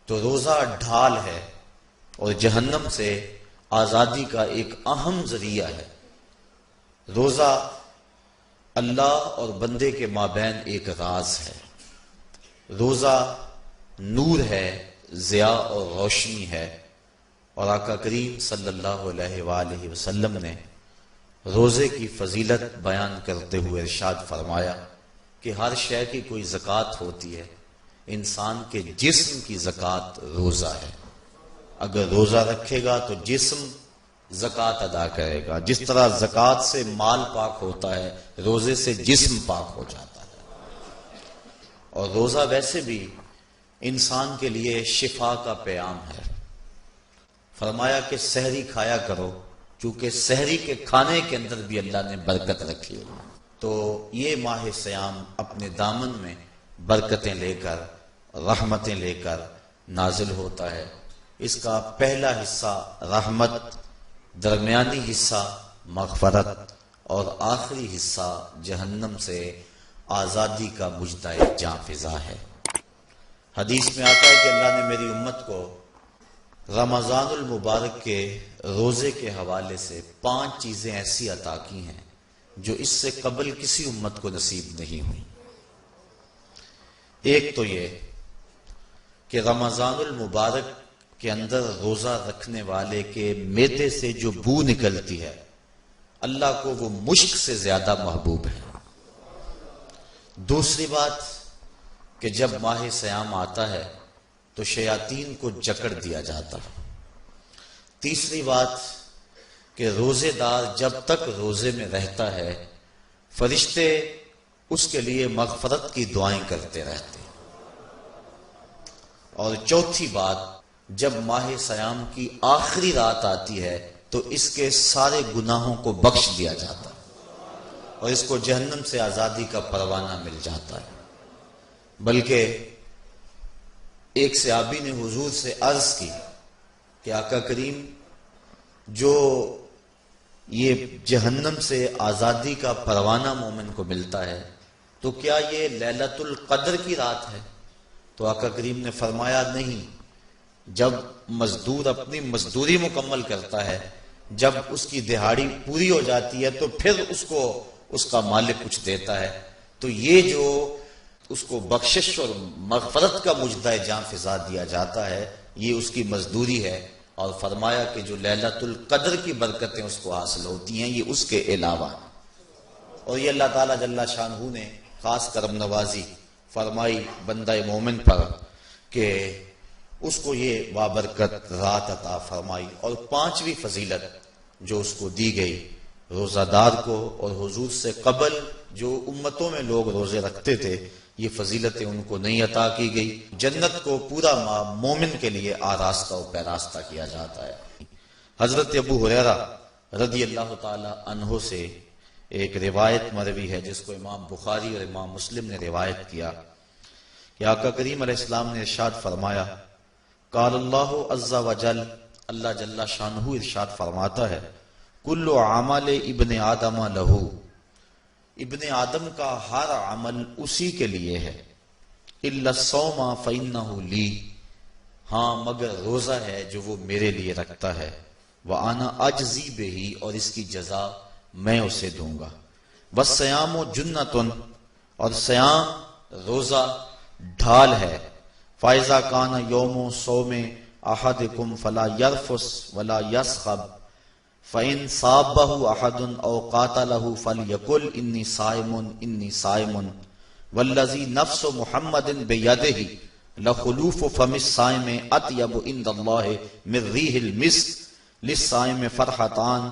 تو روزہ ڈھال ہے اور جہنم سے آزادی کا ایک اہم ذریعہ ہے۔ روزہ اللہ اور بندے کے مابین ایک راز ہے۔ روزہ نور ہے، ضیاء اور روشنی ہے، اور آقا کریم صلی اللہ علیہ وآلہ وسلم نے روزے کی فضیلت بیان کرتے ہوئے ارشاد فرمایا کہ ہر شے کی کوئی زکوٰۃ ہوتی ہے، انسان کے جسم کی زکوٰۃ روزہ ہے۔ اگر روزہ رکھے گا تو جسم زکوٰۃ ادا کرے گا، جس طرح زکوٰۃ سے مال پاک ہوتا ہے، روزے سے جسم پاک ہو جاتا ہے۔ اور روزہ ویسے بھی انسان کے لیے شفا کا پیام ہے۔ فرمایا کہ سحری کھایا کرو، چونکہ سحری کے کھانے کے اندر بھی اللہ نے برکت رکھی ہے۔ تو یہ ماہ صیام اپنے دامن میں برکتیں لے کر، رحمتیں لے کر نازل ہوتا ہے۔ اس کا پہلا حصہ رحمت، درمیانی حصہ مغفرت، اور آخری حصہ جہنم سے آزادی کا مجدہ جاں فضا ہے۔ حدیث میں آتا ہے کہ اللہ نے میری امت کو رمضان المبارک کے روزے کے حوالے سے 5 چیزیں ایسی عطا کی ہیں جو اس سے قبل کسی امت کو نصیب نہیں ہوئی۔ ایک تو یہ کہ رمضان المبارک کے اندر روزہ رکھنے والے کے معدے سے جو بو نکلتی ہے، اللہ کو وہ مشک سے زیادہ محبوب ہے۔ دوسری بات کہ جب ماہ صیام آتا ہے تو شیاطین کو جکڑ دیا جاتا ہے۔ تیسری بات کہ روزے دار جب تک روزے میں رہتا ہے، فرشتے اس کے لیے مغفرت کی دعائیں کرتے رہتے ہیں۔ اور چوتھی بات، جب ماہ صیام کی آخری رات آتی ہے تو اس کے سارے گناہوں کو بخش دیا جاتا ہے اور اس کو جہنم سے آزادی کا پروانہ مل جاتا ہے۔ بلکہ ایک صحابی نے حضور سے عرض کی کہ آقا کریم، جو یہ جہنم سے آزادی کا پروانہ مومن کو ملتا ہے تو کیا یہ لیلۃ القدر کی رات ہے؟ تو آقا کریم نے فرمایا نہیں، جب مزدور اپنی مزدوری مکمل کرتا ہے، جب اس کی دہاڑی پوری ہو جاتی ہے تو پھر اس کو اس کا مالک کچھ دیتا ہے، تو یہ جو اس کو بخشش اور مغفرت کا مجدہ جاں فضا دیا جاتا ہے، یہ اس کی مزدوری ہے۔ اور فرمایا کہ جو لیلۃ القدر کی برکتیں اس کو حاصل ہوتی ہیں، یہ اس کے علاوہ ہیں۔ اور یہ اللہ تعالیٰ جل شانہ نے خاص کرم نوازی فرمائی بندہ مومن پر کہ اس کو یہ بابرکت رات عطا فرمائی۔ اور 5ویں فضیلت جو اس کو دی گئی، روزہ دار کو اور حضور سے قبل جو امتوں میں لوگ روزے رکھتے تھے، یہ فضیلتیں ان کو نہیں عطا کی گئی۔ جنت کو پورا مومن کے لیے آراستہ و پیراستہ کیا جاتا ہے۔ حضرت ابو ہریرہ رضی اللہ تعالی عنہ سے ایک روایت مروی ہے جس کو امام بخاری اور امام مسلم نے روایت کیا کہ آقا کریم علیہ السلام نے ارشاد فرمایا، قال اللہ عز وجل، اللہ جل شانہ ارشاد فرماتا ہے، کل عمل ابن آدم لہو، ابن آدم کا ہر عمل اسی کے لیے ہے، الا الصوم فانہ لی، ہاں مگر روزہ ہے جو وہ میرے لیے رکھتا ہے، وانا اجزی بہ، اور اس کی جزا میں اسے دوں گا، والصیام جنۃ، اور سیام روزہ ڈھال ہے، فاذا کان یوم صوم احدکم فلا یرفث ولا یصخب، فَإِن صَابَّهُ أَحَدٌ أَوْ قَاتَلَهُ فَلْيَقُلْ إِنِّي صَائِمٌ إِنِّي صَائِمٌ وَالَّذِي نَفْسُ مُحَمَّدٍ بِيَدِهِ لَخُلُوفُ فَمِ الصَّائِمِ أَطْيَبُ عِندَ اللَّهِ مِن رِّيحِ الْمِسْكِ لِلصَّائِمِ فَرْحَتَانِ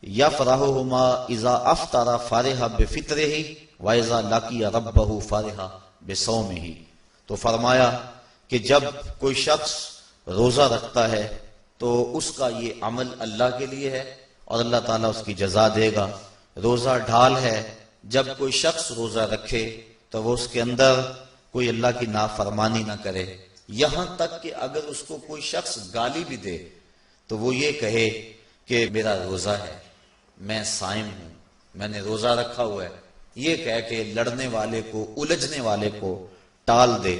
يَفْرَحُهُمَا إِذَا أَفْطَرَ فَرِحَ بِفِطْرِهِ وَإِذَا لَقِيَ رَبَّهُ فَرِحَ بِصَوْمِهِ۔ تو فرمایا کہ جب کوئی شخص روزہ رکھتا ہے تو اس کا یہ عمل اللہ کے لیے ہے اور اللہ تعالیٰ اس کی جزا دے گا۔ روزہ ڈھال ہے، جب کوئی شخص روزہ رکھے تو وہ اس کے اندر کوئی اللہ کی نافرمانی نہ کرے، یہاں تک کہ اگر اس کو کوئی شخص گالی بھی دے تو وہ یہ کہے کہ میرا روزہ ہے، میں صائم ہوں، میں نے روزہ رکھا ہوا ہے، یہ کہہ کے لڑنے والے کو، الجھنے والے کو ٹال دے۔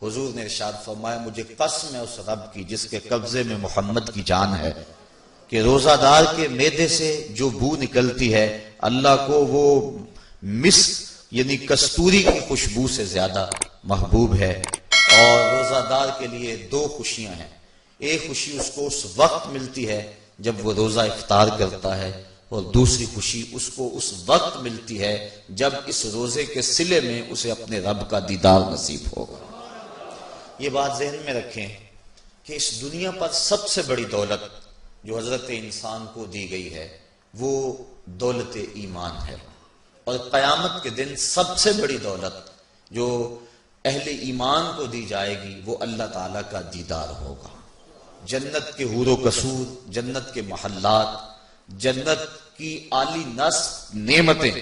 حضور نے ارشاد فرمایا مجھے قسم ہے اس رب کی جس کے قبضے میں محمد کی جان ہے کہ روزہ دار کے معدے سے جو بو نکلتی ہے اللہ کو وہ مسک یعنی کستوری کی خوشبو سے زیادہ محبوب ہے۔ اور روزہ دار کے لیے دو خوشیاں ہیں، ایک خوشی اس کو اس وقت ملتی ہے جب وہ روزہ افطار کرتا ہے، اور دوسری خوشی اس کو اس وقت ملتی ہے جب اس روزے کے صلے میں اسے اپنے رب کا دیدار نصیب ہوگا۔ یہ بات ذہن میں رکھیں کہ اس دنیا پر سب سے بڑی دولت جو حضرت انسان کو دی گئی ہے وہ دولت ایمان ہے، اور قیامت کے دن سب سے بڑی دولت جو اہل ایمان کو دی جائے گی وہ اللہ تعالیٰ کا دیدار ہوگا۔ جنت کے حور و قصور، جنت کے محلات، جنت کی اعلی نصب نعمتیں،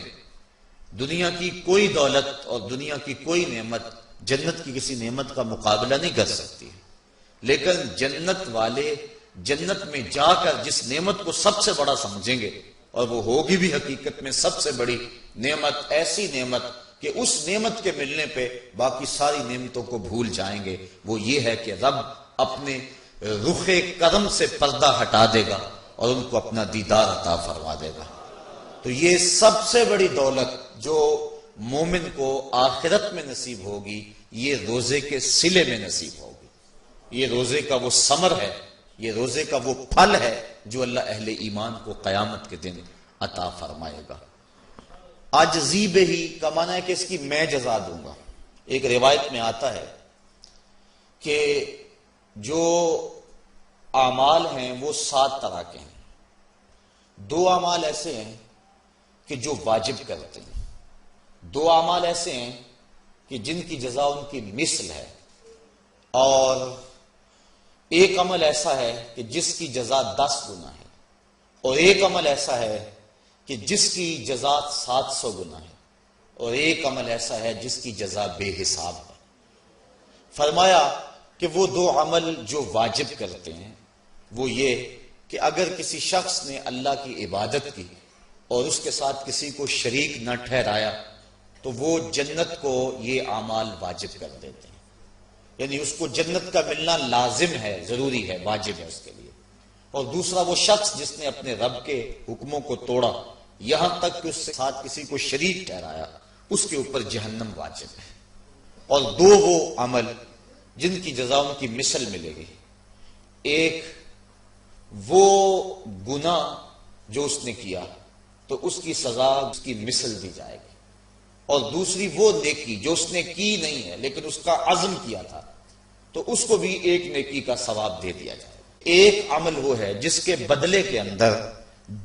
دنیا کی کوئی دولت اور دنیا کی کوئی نعمت جنت کی کسی نعمت کا مقابلہ نہیں کر سکتی، لیکن جنت والے جنت میں جا کر جس نعمت کو سب سے بڑا سمجھیں گے، اور وہ ہوگی بھی حقیقت میں سب سے بڑی نعمت، ایسی نعمت کہ اس نعمت کے ملنے پہ باقی ساری نعمتوں کو بھول جائیں گے، وہ یہ ہے کہ رب اپنے رخ کرم سے پردہ ہٹا دے گا اور ان کو اپنا دیدار عطا فرما دے گا۔ تو یہ سب سے بڑی دولت جو مومن کو آخرت میں نصیب ہوگی یہ روزے کے صلے میں نصیب ہوگی، یہ روزے کا وہ ثمر ہے، یہ روزے کا وہ پھل ہے جو اللہ اہل ایمان کو قیامت کے دن عطا فرمائے گا۔ عاجزی بہی کا معنی ہے کہ اس کی میں جزا دوں گا۔ ایک روایت میں آتا ہے کہ جو اعمال ہیں وہ 7 طرح کے ہیں، 2 اعمال ایسے ہیں کہ جو واجب کرتے ہیں، 2 اعمال ایسے ہیں کہ جن کی جزا ان کی مثل ہے، اور ایک عمل ایسا ہے کہ جس کی جزا 10 گنا ہے، اور ایک عمل ایسا ہے کہ جس کی جزا 700 گنا ہے، اور ایک عمل ایسا ہے جس کی جزا بے حساب ہے۔ فرمایا کہ وہ 2 عمل جو واجب کرتے ہیں وہ یہ کہ اگر کسی شخص نے اللہ کی عبادت کی اور اس کے ساتھ کسی کو شریک نہ ٹھہرایا تو وہ جنت کو یہ اعمال واجب کر دیتے ہیں، یعنی اس کو جنت کا ملنا لازم ہے، ضروری ہے، واجب ہے اس کے لیے۔ اور دوسرا وہ شخص جس نے اپنے رب کے حکموں کو توڑا یہاں تک کہ اس کے ساتھ کسی کو شریک ٹھہرایا، اس کے اوپر جہنم واجب ہے۔ اور 2 وہ عمل جن کی جزا ان کی مثل ملے گی، ایک وہ گناہ جو اس نے کیا تو اس کی سزا اس کی مثل دی جائے گی، اور دوسری وہ نیکی جو اس نے کی نہیں ہے لیکن اس کا عزم کیا تھا تو اس کو بھی ایک نیکی کا ثواب دے دیا جائے گا۔ ایک عمل وہ ہے جس کے بدلے کے اندر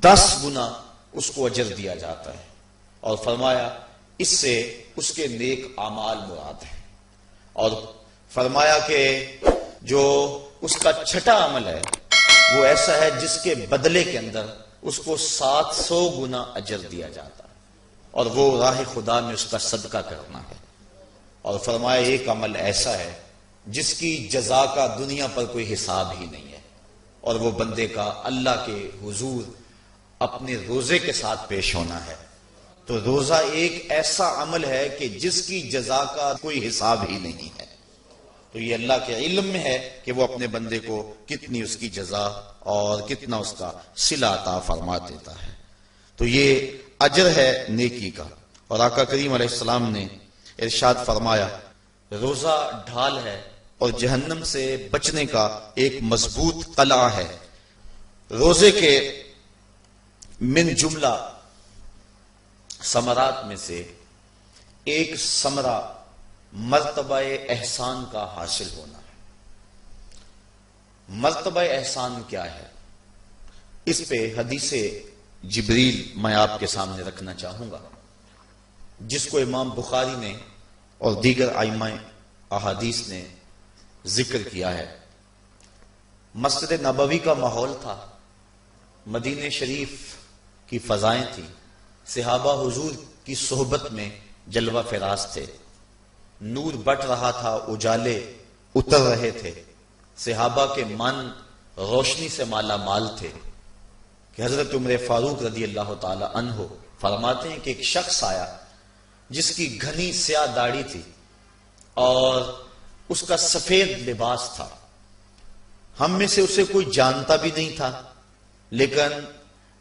10 گنا اس کو اجر دیا جاتا ہے، اور فرمایا اس سے اس کے نیک اعمال مراد ہیں، اور فرمایا کہ جو اس کا چھٹا عمل ہے وہ ایسا ہے جس کے بدلے کے اندر اس کو 700 گنا اجر دیا جاتا ہے، اور وہ راہ خدا میں اس کا صدقہ کرنا ہے۔ اور فرمایا ایک عمل ایسا ہے جس کی جزا کا دنیا پر کوئی حساب ہی نہیں ہے، اور وہ بندے کا اللہ کے حضور اپنے روزے کے ساتھ پیش ہونا ہے۔ تو روزہ ایک ایسا عمل ہے کہ جس کی جزا کا کوئی حساب ہی نہیں ہے، تو یہ اللہ کے علم میں ہے کہ وہ اپنے بندے کو کتنی اس کی جزا اور کتنا اس کا صلہ عطا فرما دیتا ہے۔ تو یہ اجر ہے نیکی کا۔ اور آقا کریم علیہ السلام نے ارشاد فرمایا روزہ ڈھال ہے اور جہنم سے بچنے کا ایک مضبوط قلعہ ہے۔ روزے کے من جملہ ثمرات میں سے ایک ثمرہ مرتبہ احسان کا حاصل ہونا ہے۔ مرتبہ احسان کیا ہے؟ اس پہ حدیث جبریل میں آپ کے سامنے رکھنا چاہوں گا، جس کو امام بخاری نے اور دیگر ائمہ احادیث نے ذکر کیا ہے۔ مسجد نبوی کا ماحول تھا، مدینہ شریف کی فضائیں تھیں، صحابہ حضور کی صحبت میں جلوہ فراز تھے، نور بٹ رہا تھا، اجالے اتر رہے تھے، صحابہ کے من روشنی سے مالا مال تھے کہ حضرت عمر فاروق رضی اللہ تعالی عنہ فرماتے ہیں کہ ایک شخص آیا جس کی گھنی سیاہ داڑھی تھی اور اس کا سفید لباس تھا، ہم میں سے اسے کوئی جانتا بھی نہیں تھا، لیکن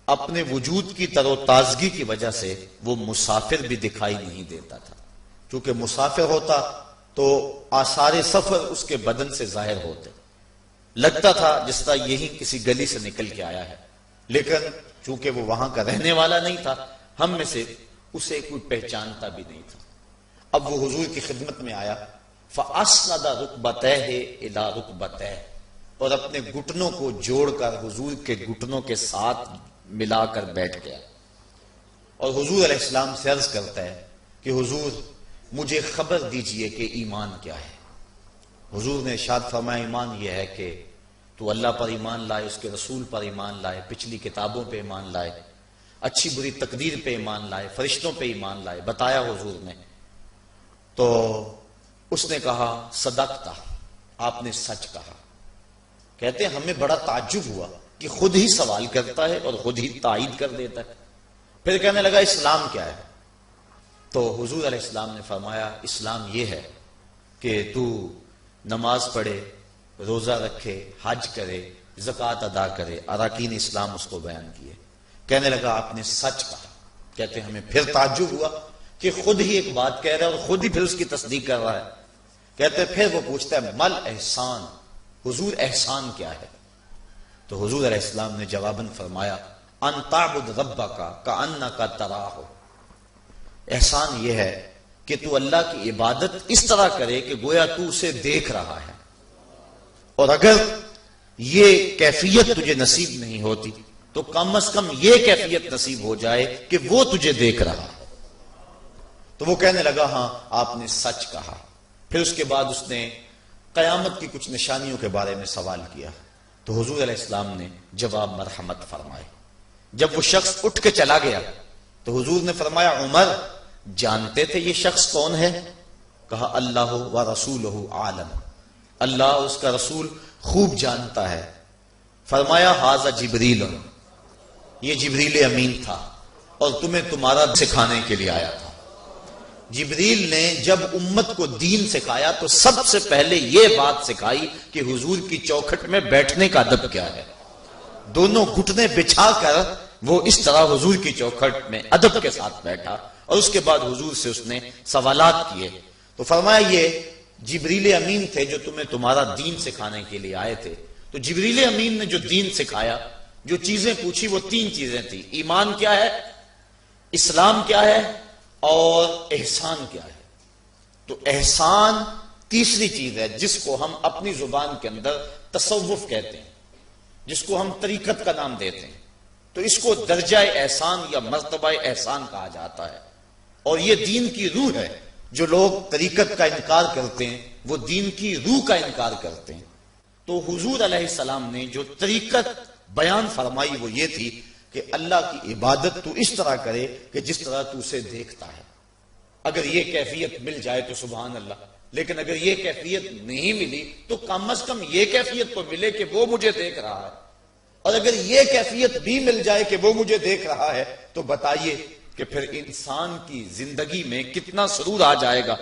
اپنے وجود کی تر و تازگی کی وجہ سے وہ مسافر بھی دکھائی نہیں دیتا تھا، چونکہ مسافر ہوتا تو آثار سفر اس کے بدن سے ظاہر ہوتے، لگتا تھا جس طرح یہی کسی گلی سے نکل کے آیا ہے، لیکن چونکہ وہ وہاں کا رہنے والا نہیں تھا، ہم میں سے اسے کوئی پہچانتا بھی نہیں تھا۔ اب وہ حضور کی خدمت میں آیا، فَأَسْنَدَ رُكْبَتَيْهِ إِلَىٰ رُكْبَتَيْهِ، اور اپنے گھٹنوں کو جوڑ کر حضور کے گھٹنوں کے ساتھ ملا کر بیٹھ گیا، اور حضور علیہ السلام سے عرض کرتا ہے کہ حضور مجھے خبر دیجئے کہ ایمان کیا ہے۔ حضور نے ارشاد فرمایا ایمان یہ ہے کہ تو اللہ پر ایمان لائے، اس کے رسول پر ایمان لائے، پچھلی کتابوں پہ ایمان لائے، اچھی بری تقدیر پہ ایمان لائے، فرشتوں پہ ایمان لائے، بتایا حضور نے۔ تو اس نے کہا صدقتا، آپ نے سچ کہا۔ کہتے ہیں ہمیں بڑا تعجب ہوا کہ خود ہی سوال کرتا ہے اور خود ہی تائید کر دیتا ہے۔ پھر کہنے لگا اسلام کیا ہے؟ تو حضور علیہ السلام نے فرمایا اسلام یہ ہے کہ تو نماز پڑھے، روزہ رکھے، حج کرے، زکوٰۃ ادا کرے، اراکین اسلام اس کو بیان کیے۔ کہنے لگا آپ نے سچ کہا۔ کہتے ہمیں پھر تعجب ہوا کہ خود ہی ایک بات کہہ رہا ہے اور خود ہی پھر اس کی تصدیق کر رہا ہے۔ کہتے پھر وہ پوچھتا ہے مل احسان، حضور احسان کیا ہے؟ تو حضور علیہ السلام نے جواباً فرمایا ان تعبد ربک کأنک تراہ، احسان یہ ہے کہ تو اللہ کی عبادت اس طرح کرے کہ گویا تو اسے دیکھ رہا ہے، اور اگر یہ کیفیت تجھے نصیب نہیں ہوتی تو کم از کم یہ کیفیت نصیب ہو جائے کہ وہ تجھے دیکھ رہا ہے۔ تو وہ کہنے لگا ہاں آپ نے سچ کہا۔ پھر اس کے بعد اس نے قیامت کی کچھ نشانیوں کے بارے میں سوال کیا، تو حضور علیہ السلام نے جواب مرحمت فرمائے۔ جب وہ شخص اٹھ کے چلا گیا تو حضور نے فرمایا عمر جانتے تھے یہ شخص کون ہے؟ کہا اللہ و رسولہ عالم، اللہ اس کا رسول خوب جانتا ہے۔ فرمایا ھذا جبریل، یہ جبریل امین تھا اور تمہیں تمہارا سکھانے کے لیے آیا تھا۔ جبریل نے جب امت کو دین سکھایا تو سب سے پہلے یہ بات سکھائی کہ حضور کی چوکھٹ میں بیٹھنے کا ادب کیا ہے۔ دونوں گھٹنے بچھا کر وہ اس طرح حضور کی چوکھٹ میں ادب کے ساتھ بیٹھا، اور اس کے بعد حضور سے اس نے سوالات کیے۔ تو فرمایا یہ جبریل امین تھے جو تمہیں تمہارا دین سکھانے کے لیے آئے تھے۔ تو جبریل امین نے جو دین سکھایا، جو چیزیں پوچھی وہ 3 چیزیں تھیں، ایمان کیا ہے، اسلام کیا ہے اور احسان کیا ہے۔ تو احسان تیسری چیز ہے جس کو ہم اپنی زبان کے اندر تصوف کہتے ہیں، جس کو ہم طریقت کا نام دیتے ہیں۔ تو اس کو درجہ احسان یا مرتبہ احسان کہا جاتا ہے، اور یہ دین کی روح ہے۔ جو لوگ طریقت کا انکار کرتے ہیں وہ دین کی روح کا انکار کرتے ہیں۔ تو حضور علیہ السلام نے جو طریقت بیان فرمائی وہ یہ تھی کہ اللہ کی عبادت تو اس طرح کرے کہ جس طرح تو اسے دیکھتا ہے۔ اگر یہ کیفیت مل جائے تو سبحان اللہ، لیکن اگر یہ کیفیت نہیں ملی تو کم از کم یہ کیفیت تو ملے کہ وہ مجھے دیکھ رہا ہے، اور اگر یہ کیفیت بھی مل جائے کہ وہ مجھے دیکھ رہا ہے تو بتائیے کہ پھر انسان کی زندگی میں کتنا سرور آ جائے گا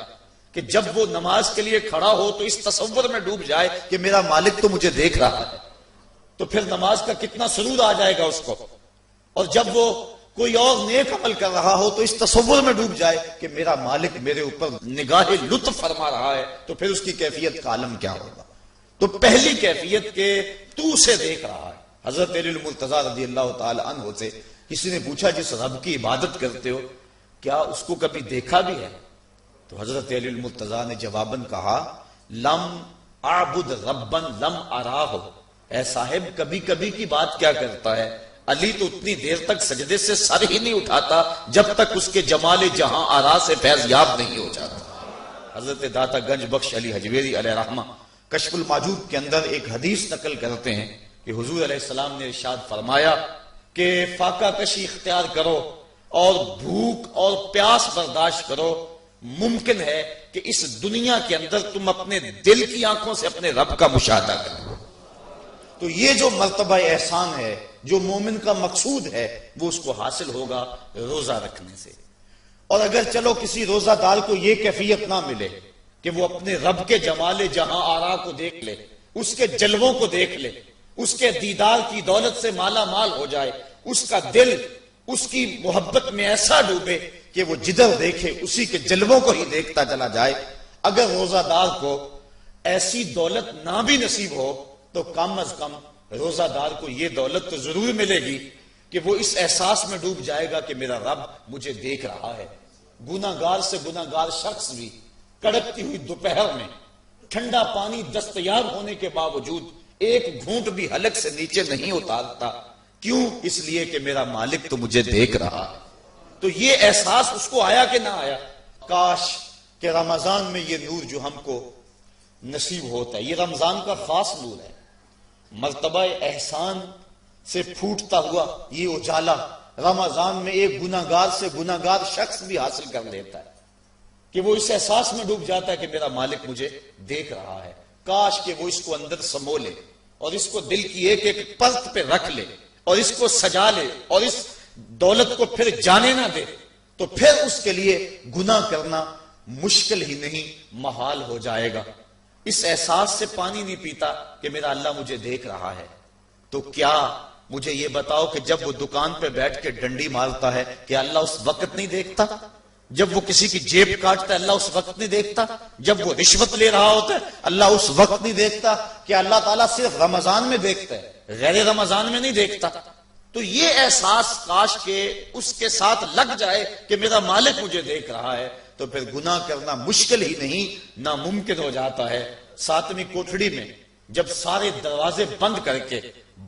کہ جب وہ نماز کے لیے کھڑا ہو تو اس تصور میں ڈوب جائے کہ میرا مالک تو مجھے دیکھ رہا ہے، تو پھر نماز کا کتنا سرور آ جائے گا اس کو۔ اور جب وہ کوئی اور نیک عمل کر رہا ہو تو اس تصور میں ڈوب جائے کہ میرا مالک میرے اوپر نگاہ لطف فرما رہا ہے، تو پھر اس کی کیفیت کا عالم کیا ہوگا۔ تو پہلی کیفیت کہ تو اسے دیکھ رہا ہے۔ حضرت علی المرتضیٰ رضی اللہ تعالی عنہ سے کسی نے پوچھا جس رب کی عبادت کرتے ہو کیا اس کو کبھی دیکھا بھی ہے؟ تو حضرت علی المرتضیٰ نے جواباً کہا لم اعبد ربا لم اراہ، اے صاحب کبھی کبھی کی بات کیا کرتا ہے، علی تو اتنی دیر تک سجدے سے سر ہی نہیں اٹھاتا جب تک اس کے جمال جہاں آرا سے فیض یاب نہیں ہو جاتا۔ حضرت داتا گنج بخش علی حجویری علیہ رحمہ کشف الماجوب کے اندر ایک حدیث نقل کرتے ہیں کہ حضور علیہ السلام نے ارشاد فرمایا کہ فاقہ کشی اختیار کرو اور بھوک اور پیاس برداشت کرو، ممکن ہے کہ اس دنیا کے اندر تم اپنے دل کی آنکھوں سے اپنے رب کا مشاہدہ کرو۔ تو یہ جو مرتبہ احسان ہے، جو مومن کا مقصود ہے، وہ اس کو حاصل ہوگا روزہ رکھنے سے۔ اور اگر چلو کسی روزہ دار کو یہ کیفیت نہ ملے کہ وہ اپنے رب کے جمال جہاں آرا کو دیکھ لے، اس کے جلووں کو دیکھ لے، اس کے دیدار کی دولت سے مالا مال ہو جائے، اس کا دل اس کی محبت میں ایسا ڈوبے کہ وہ جدھر دیکھے اسی کے جلووں کو ہی دیکھتا چلا جائے۔ اگر روزہ دار کو ایسی دولت نہ بھی نصیب ہو تو کم از کم روزہ دار کو یہ دولت تو ضرور ملے گی کہ وہ اس احساس میں ڈوب جائے گا کہ میرا رب مجھے دیکھ رہا ہے۔ گناہگار سے گناہگار شخص بھی کڑکتی ہوئی دوپہر میں ٹھنڈا پانی دستیاب ہونے کے باوجود ایک گھونٹ بھی حلق سے نیچے نہیں اتارتا، کیوں؟ اس لیے کہ میرا مالک تو مجھے دیکھ رہا ہے۔ تو یہ احساس اس کو آیا کہ نہ آیا؟ کاش کہ رمضان میں یہ نور جو ہم کو نصیب ہوتا ہے، یہ رمضان کا خاص نور ہے، مرتبہ احسان سے پھوٹتا ہوا یہ اجالا رمضان میں ایک گناہگار سے گناہگار شخص بھی حاصل کر لیتا ہے کہ وہ اس احساس میں ڈوب جاتا ہے کہ میرا مالک مجھے دیکھ رہا ہے۔ کاش کہ وہ اس کو اندر سمو لے اور اس کو دل کی ایک ایک پرت پہ رکھ لے اور اس کو سجا لے اور اس دولت کو پھر جانے نہ دے، تو پھر اس کے لیے گناہ کرنا مشکل ہی نہیں محال ہو جائے گا۔ اس احساس سے پانی نہیں پیتا کہ میرا اللہ مجھے دیکھ رہا ہے، تو کیا مجھے یہ بتاؤ کہ جب وہ دکان پہ بیٹھ کے ڈنڈی مارتا ہے کہ اللہ اس وقت نہیں دیکھتا؟ جب وہ کسی کی جیب کاٹتا ہے اللہ اس وقت نہیں دیکھتا؟ جب وہ رشوت لے رہا ہوتا ہے اللہ اس وقت نہیں دیکھتا؟ کہ اللہ تعالیٰ صرف رمضان میں دیکھتا ہے، غیر رمضان میں نہیں دیکھتا؟ تو یہ احساس کاش کہ اس کے ساتھ لگ جائے کہ میرا مالک مجھے دیکھ رہا ہے، تو پھر گناہ کرنا مشکل ہی نہیں ناممکن ہو جاتا ہے۔ 7ویں کوٹھڑی میں جب سارے دروازے بند کر کے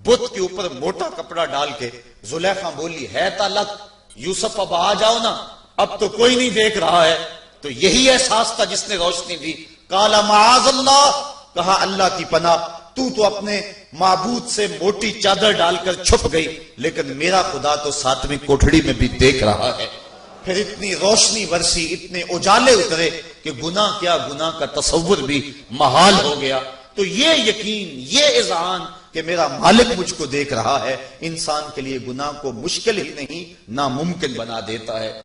بت کے اوپر موٹا کپڑا ڈال کے زلیخا بولی ہے تالک یوسف اب آ جاؤ نا، اب تو کوئی نہیں دیکھ رہا ہے، تو یہی احساس تھا جس نے روشنی دی۔ قال معاذ اللہ، کہا اللہ کی پناہ، تو اپنے معبود سے موٹی چادر ڈال کر چھپ گئی، لیکن میرا خدا تو 7ویں کوٹھڑی میں بھی دیکھ رہا ہے۔ پھر اتنی روشنی برسی، اتنے اجالے اترے کہ گناہ کیا، گناہ کا تصور بھی محال ہو گیا۔ تو یہ یقین، یہ اذعان کہ میرا مالک مجھ کو دیکھ رہا ہے، انسان کے لیے گناہ کو مشکل ہی نہیں ناممکن بنا دیتا ہے۔